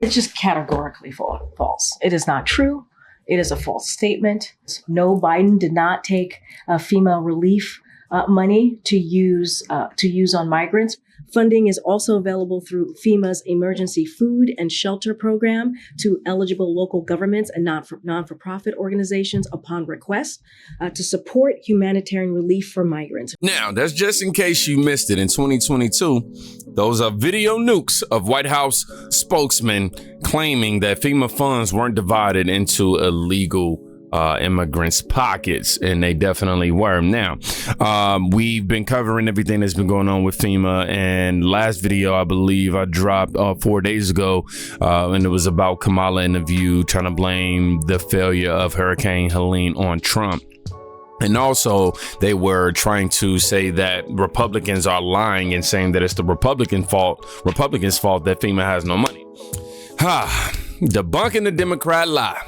It's just categorically false. It is not true. It is a false statement. No, Biden did not take FEMA relief money to use on migrants. Funding is also available through FEMA's Emergency Food and Shelter Program to eligible local governments and non-for-profit organizations upon request to support humanitarian relief for migrants. Now, that's just in case you missed it. In 2022, those are video nukes of White House spokesmen claiming that FEMA funds weren't divided into illegal immigrants' pockets, and they definitely were. Now, we've been covering everything that's been going on with FEMA, and last video I believe I dropped 4 days ago, and it was about Kamala in The View trying to blame the failure of Hurricane Helene on Trump. And also, they were trying to say that Republicans are lying and saying that it's the Republicans' fault that FEMA has no money. Debunking the Democrat lie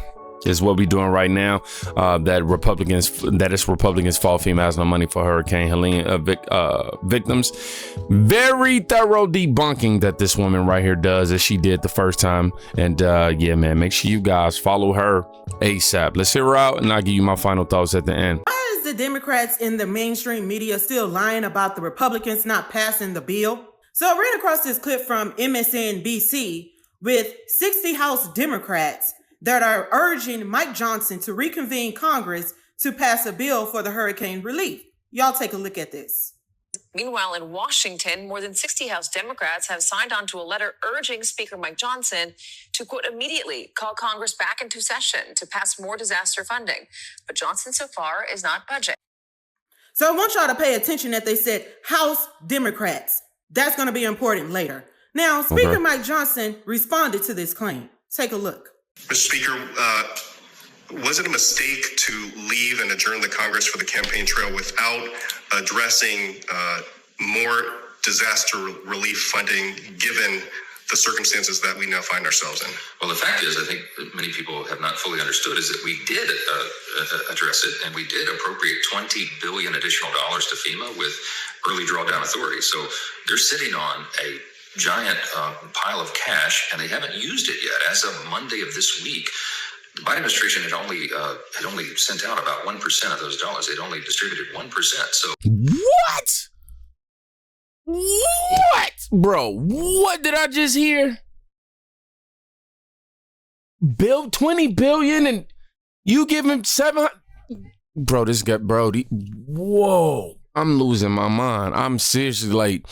is what we're doing right now. That it's Republicans' fault FEMA has no money for Hurricane Helene victims. Very thorough debunking that this woman right here does, as she did the first time. And yeah, man, make sure you guys follow her ASAP. Let's hear her out, and I'll give you my final thoughts at the end. Why is the Democrats in the mainstream media still lying about the Republicans not passing the bill? So I ran across this clip from MSNBC with 60 House Democrats that are urging Mike Johnson to reconvene Congress to pass a bill for the hurricane relief. Y'all take a look at this. Meanwhile, in Washington, more than 60 House Democrats have signed on to a letter urging Speaker Mike Johnson to, quote, immediately call Congress back into session to pass more disaster funding. But Johnson so far is not budging. So I want y'all to pay attention that they said House Democrats. That's going to be important later. Now, Speaker Mike Johnson responded to this claim. Take a look. Mr. Speaker, was it a mistake to leave and adjourn the Congress for the campaign trail without addressing more disaster relief funding given the circumstances that we now find ourselves in? Well, the fact is, I think that many people have not fully understood, is that we did address it, and we did appropriate $20 billion additional dollars to FEMA with early drawdown authority. So they're sitting on a giant pile of cash, and they haven't used it yet. As of Monday of this week, the Biden administration had only sent out about 1% of those dollars. They'd only distributed 1%. So What? Bro, what did I just hear? 20 billion and you give him 700? Bro, this guy, whoa. I'm losing my mind. I'm seriously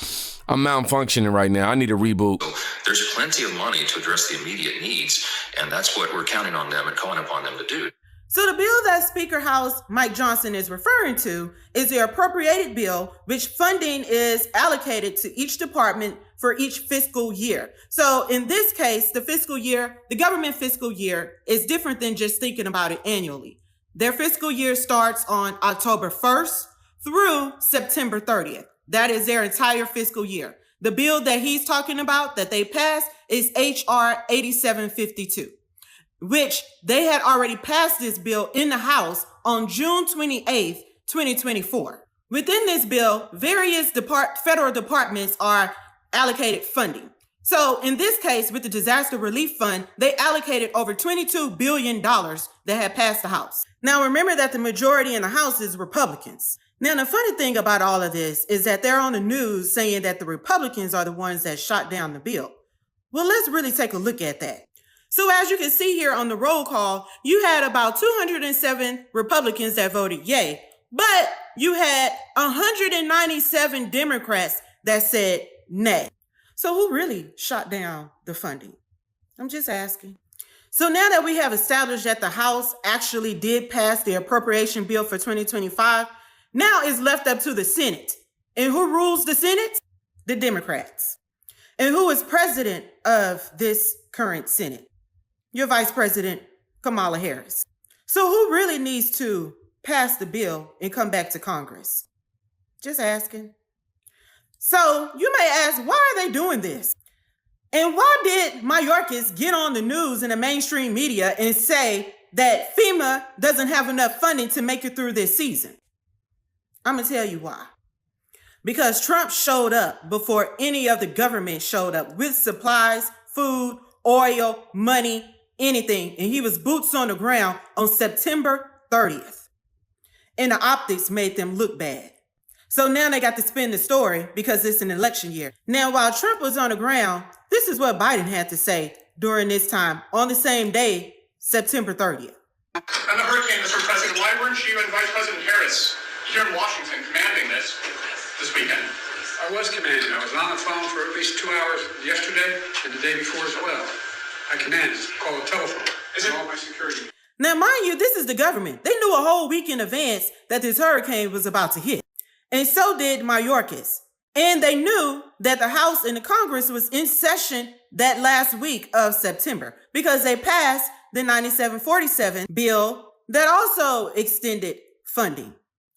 I'm malfunctioning right now. I need a reboot. There's plenty of money to address the immediate needs, and that's what we're counting on them and calling upon them to do. So the bill that Speaker House Mike Johnson is referring to is the appropriated bill, which funding is allocated to each department for each fiscal year. So in this case, the government fiscal year is different than just thinking about it annually. Their fiscal year starts on October 1st through September 30th. That is their entire fiscal year. The bill that he's talking about that they passed is H.R. 8752, which they had already passed this bill in the House on June 28th, 2024. Within this bill, various federal departments are allocated funding. So in this case, with the Disaster Relief Fund, they allocated over $22 billion that had passed the House. Now, remember that the majority in the House is Republicans. Now, the funny thing about all of this is that they're on the news saying that the Republicans are the ones that shot down the bill. Well, let's really take a look at that. So as you can see here on the roll call, you had about 207 Republicans that voted yay, but you had 197 Democrats that said nay. So who really shot down the funding? I'm just asking. So now that we have established that the House actually did pass the appropriation bill for 2025, now it's left up to the Senate. And who rules the Senate? The Democrats. And who is president of this current Senate? Your Vice President, Kamala Harris. So who really needs to pass the bill and come back to Congress? Just asking. So you may ask, why are they doing this? And why did Mayorkas get on the news in the mainstream media and say that FEMA doesn't have enough funding to make it through this season? I'm going to tell you why. Because Trump showed up before any of the government showed up with supplies, food, oil, money, anything. And he was boots on the ground on September 30th. And the optics made them look bad. So now they got to spin the story because it's an election year. Now, while Trump was on the ground, this is what Biden had to say during this time on the same day, September 30th. And the hurricane, Mr. President, why weren't you and Vice President Harris here in Washington commanding this weekend? I was commanding. I was on the phone for at least 2 hours yesterday and the day before as well. I commanded. Call the telephone. Is it all my security? Now, mind you, this is the government. They knew a whole week in advance that this hurricane was about to hit. And so did Mayorkas. And they knew that the House and the Congress was in session that last week of September because they passed the 9747 bill that also extended funding.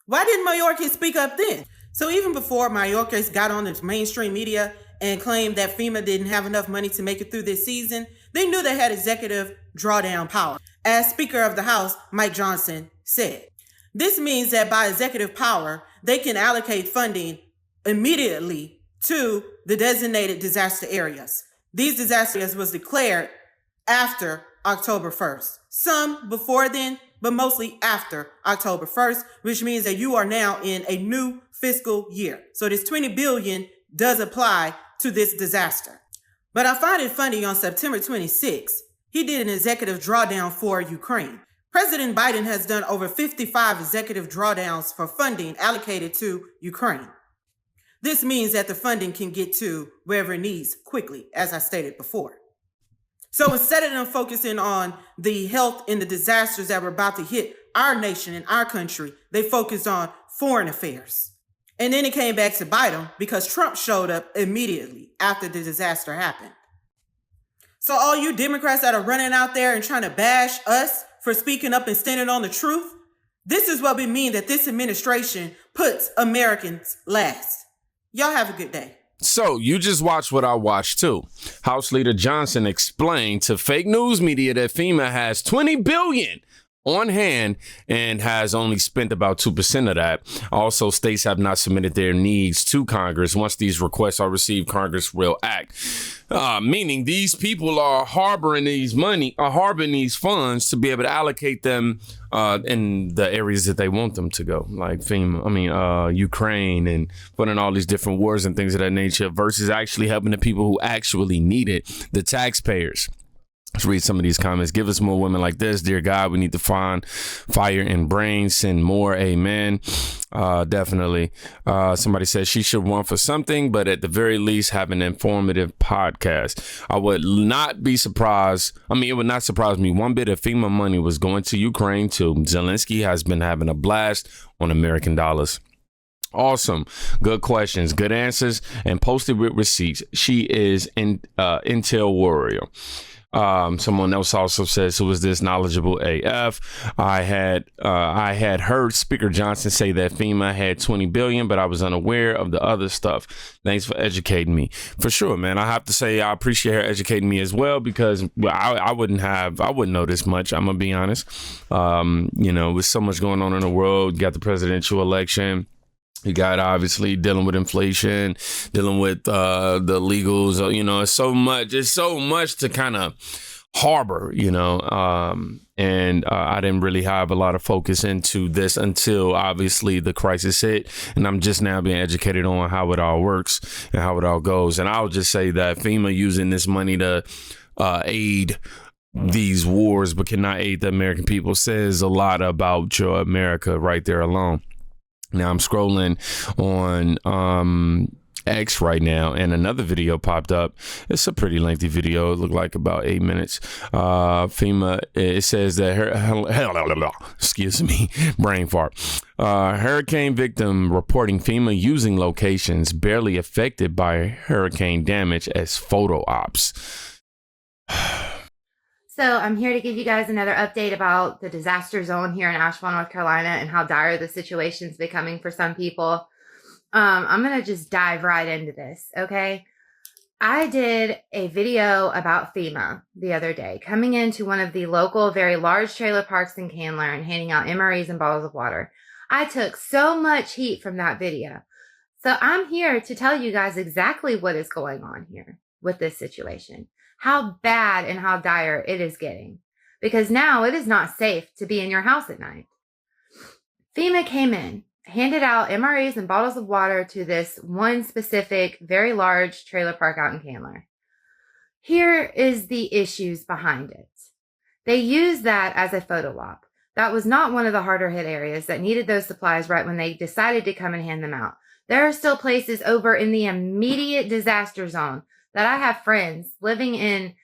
Why didn't Mayorkas speak up then? So even before Mayorkas got on the mainstream media and claimed that FEMA didn't have enough money to make it through this season, they knew they had executive drawdown power. As Speaker of the House, Mike Johnson said, this means that by executive power, they can allocate funding immediately to the designated disaster areas. These disaster areas was declared after October 1st. Some before then, but mostly after October 1st, which means that you are now in a new fiscal year. So this $20 billion does apply to this disaster. But I find it funny on September 26th, he did an executive drawdown for Ukraine. President Biden has done over 55 executive drawdowns for funding allocated to Ukraine. This means that the funding can get to wherever it needs quickly, as I stated before. So instead of them focusing on the health and the disasters that were about to hit our nation and our country, they focused on foreign affairs. And then it came back to bite them because Trump showed up immediately after the disaster happened. So all you Democrats that are running out there and trying to bash us for speaking up and standing on the truth, this is what we mean that this administration puts Americans last. Y'all have a good day. So you just watched what I watched too. House Leader Johnson explained to fake news media that FEMA has $20 billion on hand and has only spent about 2% of that. Also, states have not submitted their needs to Congress. Once these requests are received, Congress will act. Meaning these people are harboring these funds to be able to allocate them in the areas that they want them to go, like FEMA, Ukraine, and putting all these different wars and things of that nature, versus actually helping the people who actually need it, the taxpayers. Let's read some of these comments. Give us more women like this. Dear God, we need to find fire and brains. Send more. Amen. Definitely. Somebody says she should run for something, but at the very least have an informative podcast. I would not be surprised. It would not surprise me one bit if FEMA money was going to Ukraine too. Zelensky has been having a blast on American dollars. Awesome. Good questions, good answers, and posted with receipts. She is an intel warrior. Someone else also says, who is this knowledgeable AF? I had heard Speaker Johnson say that FEMA had $20 billion, but I was unaware of the other stuff. Thanks for educating me. For sure, man. I have to say I appreciate her educating me as well, because I wouldn't know this much. I'm gonna be honest. With so much going on in the world, you got the presidential election. You got obviously dealing with inflation, dealing with the legals. It's so much to kind of harbor, and I didn't really have a lot of focus into this until obviously the crisis hit. And I'm just now being educated on how it all works and how it all goes. And I'll just say that FEMA using this money to aid these wars but cannot aid the American people says a lot about your America right there alone. Now I'm scrolling on X right now, and another video popped up. It's a pretty lengthy video. It looked like about 8 minutes. FEMA, it says that excuse me, brain fart. Hurricane victim reporting FEMA using locations barely affected by hurricane damage as photo ops. So I'm here to give you guys another update about the disaster zone here in Asheville, North Carolina, and how dire the situation's becoming for some people. I'm going to just dive right into this, okay? I did a video about FEMA the other day, coming into one of the local, very large trailer parks in Candler and handing out MREs and bottles of water. I took so much heat from that video. So I'm here to tell you guys exactly what is going on here with this situation. how bad and how dire it is getting. Because now it is not safe to be in your house at night. FEMA came in, handed out MREs and bottles of water to this one specific, very large trailer park out in Candler. Here is the issues behind it. They used that as a photo op. That was not one of the harder hit areas that needed those supplies right when they decided to come and hand them out. There are still places over in the immediate disaster zone that I have friends living in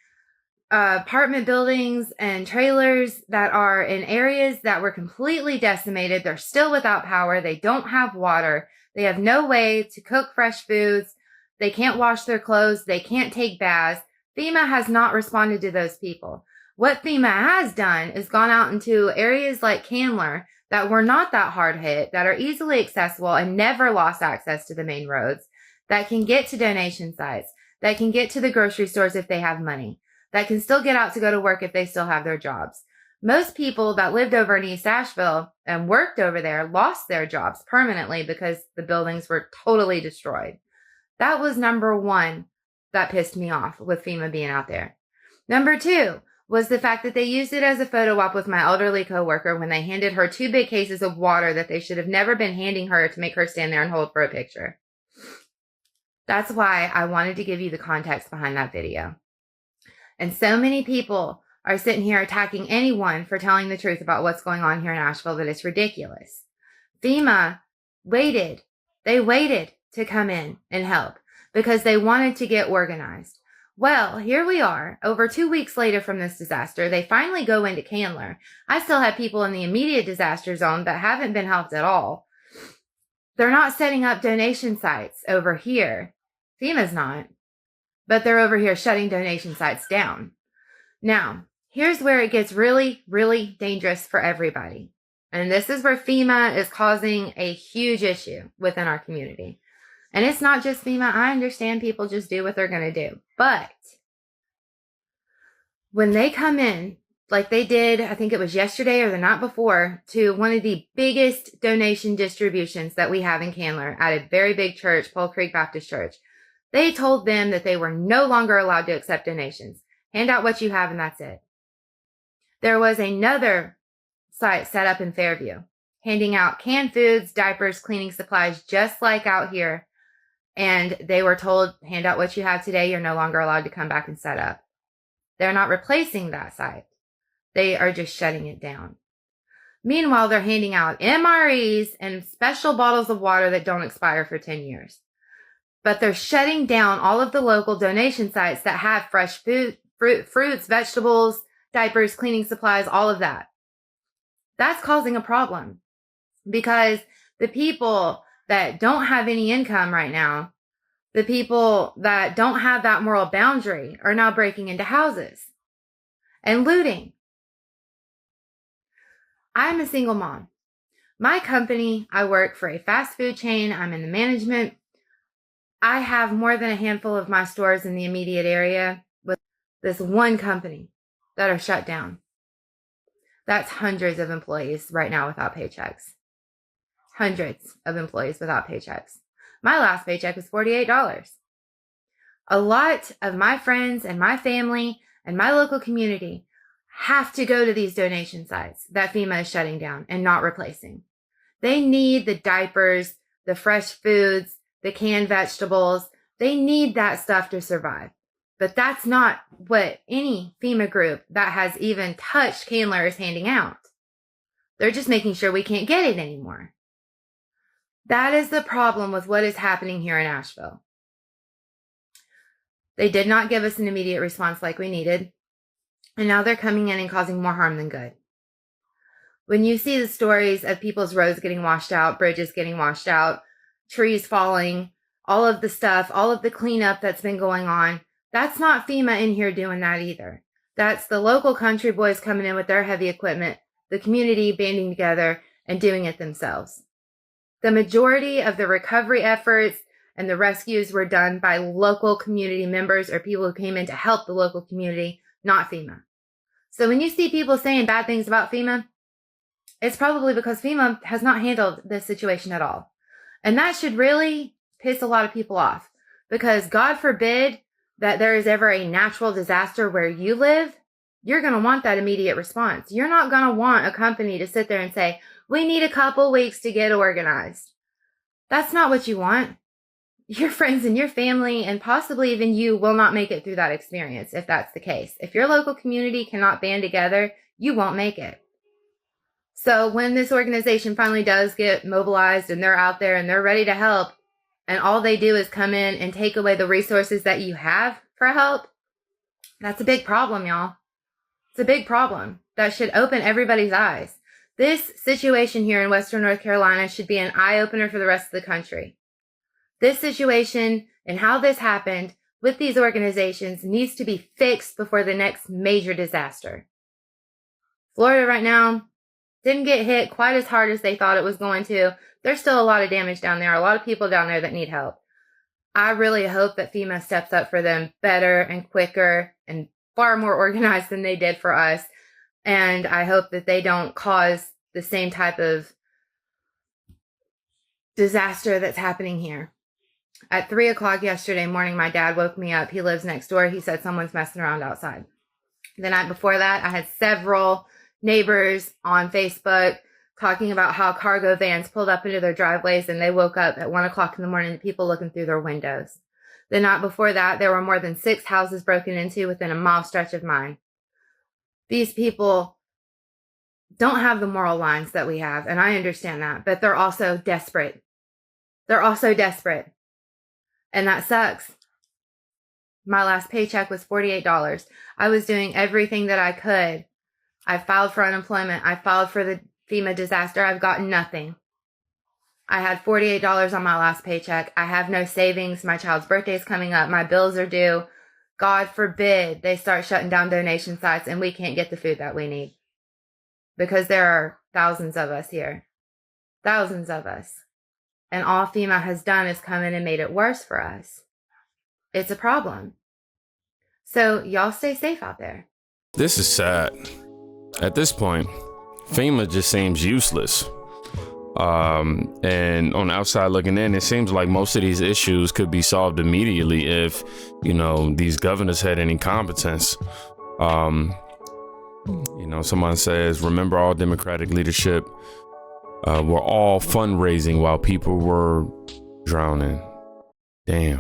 apartment buildings and trailers that are in areas that were completely decimated. They're still without power. They don't have water. They have no way to cook fresh foods. They can't wash their clothes. They can't take baths. FEMA has not responded to those people. What FEMA has done is gone out into areas like Candler that were not that hard hit, that are easily accessible and never lost access to the main roads, that can get to donation sites, that can get to the grocery stores if they have money, that can still get out to go to work if they still have their jobs. Most people that lived over in East Asheville and worked over there lost their jobs permanently because the buildings were totally destroyed. That was number one that pissed me off with FEMA being out there. Number two was the fact that they used it as a photo op with my elderly coworker when they handed her 2 big cases of water that they should have never been handing her to make her stand there and hold for a picture. That's why I wanted to give you the context behind that video. And so many people are sitting here attacking anyone for telling the truth about what's going on here in Asheville that it's ridiculous. FEMA waited. They waited to come in and help because they wanted to get organized. Well, here we are, over 2 weeks later from this disaster. They finally go into Candler. I still have people in the immediate disaster zone that haven't been helped at all. They're not setting up donation sites over here. FEMA's not. But they're over here shutting donation sites down. Now, here's where it gets really, really dangerous for everybody. And this is where FEMA is causing a huge issue within our community. And it's not just FEMA. I understand people just do what they're going to do. But when they come in, like they did, I think it was yesterday or the night before, to one of the biggest donation distributions that we have in Candler at a very big church, Pole Creek Baptist Church, they told them that they were no longer allowed to accept donations. Hand out what you have and that's it. There was another site set up in Fairview, handing out canned foods, diapers, cleaning supplies, just like out here. And they were told, hand out what you have today. You're no longer allowed to come back and set up. They're not replacing that site. They are just shutting it down. Meanwhile, they're handing out MREs and special bottles of water that don't expire for 10 years. But they're shutting down all of the local donation sites that have fresh food, fruits, vegetables, diapers, cleaning supplies, all of that. That's causing a problem because the people that don't have any income right now, the people that don't have that moral boundary are now breaking into houses and looting. I'm a single mom. My company, I work for a fast food chain. I'm in the management. I have more than a handful of my stores in the immediate area with this one company that are shut down. That's hundreds of employees right now without paychecks. Hundreds of employees without paychecks. My last paycheck was $48. A lot of my friends and my family and my local community have to go to these donation sites that FEMA is shutting down and not replacing. They need the diapers, the fresh foods, the canned vegetables. They need that stuff to survive. But that's not what any FEMA group that has even touched Candler is handing out. They're just making sure we can't get it anymore. That is the problem with what is happening here in Asheville. They did not give us an immediate response like we needed. And now they're coming in and causing more harm than good. When you see the stories of people's roads getting washed out, bridges getting washed out, trees falling, all of the stuff, all of the cleanup that's been going on, that's not FEMA in here doing that either. That's the local country boys coming in with their heavy equipment, the community banding together and doing it themselves. The majority of the recovery efforts and the rescues were done by local community members or people who came in to help the local community, not FEMA. So when you see people saying bad things about FEMA, it's probably because FEMA has not handled this situation at all. And that should really piss a lot of people off because God forbid that there is ever a natural disaster where you live, you're going to want that immediate response. You're not going to want a company to sit there and say, we need a couple weeks to get organized. That's not what you want. Your friends and your family and possibly even you will not make it through that experience if that's the case. If your local community cannot band together, you won't make it. So when this organization finally does get mobilized and they're out there and they're ready to help, and all they do is come in and take away the resources that you have for help, that's a big problem, y'all. It's a big problem that should open everybody's eyes. This situation here in Western North Carolina should be an eye-opener for the rest of the country. This situation and how this happened with these organizations needs to be fixed before the next major disaster. Florida right now didn't get hit quite as hard as they thought it was going to. There's still a lot of damage down there, a lot of people down there that need help. I really hope that FEMA steps up for them better and quicker and far more organized than they did for us. And I hope that they don't cause the same type of disaster that's happening here. At 3 o'clock yesterday morning, my dad woke me up. He lives next door. He said someone's messing around outside. The night before that, I had several neighbors on Facebook talking about how cargo vans pulled up into their driveways and they woke up at 1 o'clock in the morning to people looking through their windows. The night before that, there were more than 6 houses broken into within a mile stretch of mine. These people don't have the moral lines that we have, and I understand that, but they're also desperate. They're also desperate. And that sucks. My last paycheck was $48. I was doing everything that I could. I filed for unemployment. I filed for the FEMA disaster. I've gotten nothing. I had $48 on my last paycheck. I have no savings. My child's birthday is coming up. My bills are due. God forbid they start shutting down donation sites and we can't get the food that we need. Because there are thousands of us here. Thousands of us. And all FEMA has done is come in and made it worse for us. It's a problem. So y'all stay safe out there. This is sad. At this point, FEMA just seems useless. And on the outside looking in, it seems like most of these issues could be solved immediately if, these governors had any competence. Someone says, remember all Democratic leadership were all fundraising while people were drowning. Damn.